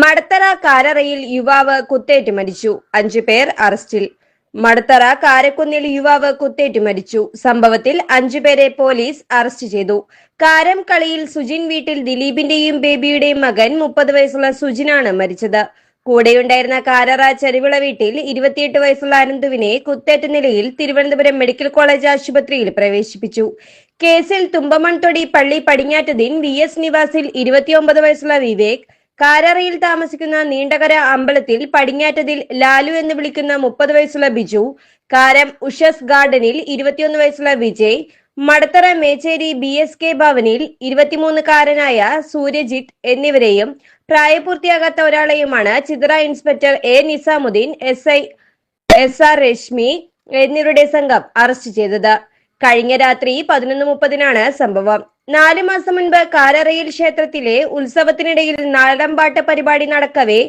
മടത്തറ കാരറയിൽ യുവാവ് കുത്തേറ്റ് മരിച്ചു. 5 പേർ അറസ്റ്റിൽ. മടത്തറ കാരക്കുന്നിൽ യുവാവ് കുത്തേറ്റ് മരിച്ചു. സംഭവത്തിൽ 5 പേരെ പോലീസ് അറസ്റ്റ് ചെയ്തു. കാരം കളിയിൽ സുജിൻ വീട്ടിൽ ദിലീപിന്റെയും ബേബിയുടെയും മകൻ 30 വയസ്സുള്ള സുജിനാണ് മരിച്ചത്. കൂടെയുണ്ടായിരുന്ന കാരറ ചെരുവിള വീട്ടിൽ 28 വയസ്സുള്ള അനന്തുവിനെ കുത്തേറ്റ നിലയിൽ തിരുവനന്തപുരം മെഡിക്കൽ കോളേജ് ആശുപത്രിയിൽ പ്രവേശിപ്പിച്ചു. കേസിൽ തുമ്പമൺതൊടി പള്ളി പടിഞ്ഞാറ്റതിൻ VS നിവാസിൽ 29 വയസ്സുള്ള വിവേക്, കാരറയിൽ താമസിക്കുന്ന നീണ്ടകര അമ്പലത്തിൽ പടിഞ്ഞാറ്റതിൽ ലാലു എന്ന് വിളിക്കുന്ന 30 വയസ്സുള്ള ബിജു, കാരം ഉഷസ് ഗാർഡനിൽ 21 വയസ്സുള്ള വിജയ്, മടത്തറ മേച്ചേരി BSK ഭവനിൽ 23-കാരനായ സൂര്യജിത്ത് എന്നിവരെയും പ്രായപൂർത്തിയാകാത്ത ഒരാളെയുമാണ് Chithara inspector A Nizamuddin, SI SR Reshmi എന്നിവരുടെ സംഘം അറസ്റ്റ് ചെയ്തത്. കഴിഞ്ഞ രാത്രി 11:30-നാണ് സംഭവം. 4 മാസം മുൻപ് കാരറയിൽ ക്ഷേത്രത്തിലെ ഉത്സവത്തിനിടയിൽ നാടൻപാട്ട് പരിപാടി നടക്കവേ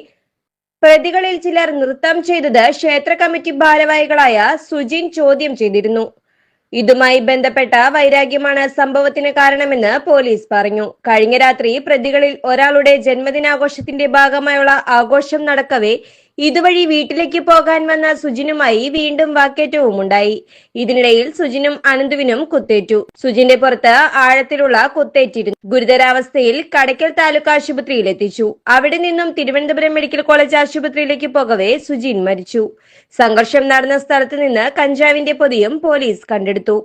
പ്രതികളിൽ ചിലർ നൃത്തം ചെയ്തത് ക്ഷേത്ര കമ്മിറ്റി ഭാരവാഹികളായ സുജിൻ ചോദ്യം ചെയ്തിരുന്നു. ഇതുമായി ബന്ധപ്പെട്ട വൈരാഗ്യമാണ് സംഭവത്തിന് കാരണമെന്ന് പോലീസ് പറഞ്ഞു. കഴിഞ്ഞ രാത്രി പ്രതികളിൽ ഒരാളുടെ ജന്മദിനാഘോഷത്തിന്റെ ഭാഗമായുള്ള ആഘോഷം നടക്കവേ ഇതുവഴി വീട്ടിലേക്ക് പോകാൻ വന്ന സുജിനുമായി വീണ്ടും വാക്കേറ്റവും ഉണ്ടായി. ഇതിനിടയിൽ സുജിനും അനന്തുവിനും കുത്തേറ്റു. സുജിന്റെ പുറത്ത് ആഴത്തിലുള്ള കുത്തേറ്റിരുന്നു. ഗുരുതരാവസ്ഥയിൽ കടയ്ക്കൽ താലൂക്ക് ആശുപത്രിയിൽ എത്തിച്ചു. അവിടെ നിന്നും തിരുവനന്തപുരം മെഡിക്കൽ കോളേജ് ആശുപത്രിയിലേക്ക് പോകവേ സുജിൻ മരിച്ചു. സംഘർഷം നടന്ന സ്ഥലത്ത് നിന്ന് കഞ്ചാവിന്റെ പൊതിയും പോലീസ് കണ്ടെടുത്തു.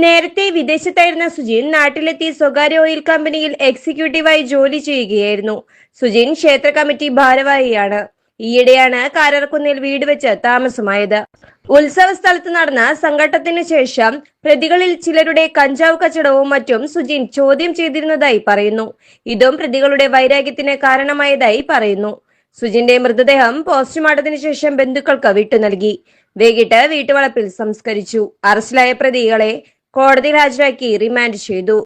നേരത്തെ വിദേശത്തായിരുന്ന സുജിൻ നാട്ടിലെത്തി സ്വകാര്യ ഓയിൽ കമ്പനിയിൽ എക്സിക്യൂട്ടീവായി ജോലി ചെയ്യുകയായിരുന്നു. സുജിൻ ക്ഷേത്ര കമ്മിറ്റി ഭാരവാഹിയാണ്. ഈയിടെയാണ് കാരക്കുന്നിൽ വീട് വെച്ച് താമസമായത്. ഉത്സവ സ്ഥലത്ത് നടന്ന സംഘട്ടനത്തിന് ശേഷം പ്രതികളിൽ ചിലരുടെ കഞ്ചാവ് കച്ചവടവും മറ്റും സുജിൻ ചോദ്യം ചെയ്തിരുന്നതായി പറയുന്നു. ഇതും പ്രതികളുടെ വൈരാഗ്യത്തിന് കാരണമായതായി പറയുന്നു. സുജിന്റെ മൃതദേഹം പോസ്റ്റ്മോർട്ടത്തിന് ശേഷം ബന്ധുക്കൾക്ക് വിട്ടു നൽകി. വൈകിട്ട് വീട്ടുവളപ്പിൽ സംസ്കരിച്ചു. അറസ്റ്റിലായ പ്രതികളെ കോടതിയിൽ ഹാജരാക്കി റിമാൻഡ് ചെയ്തു.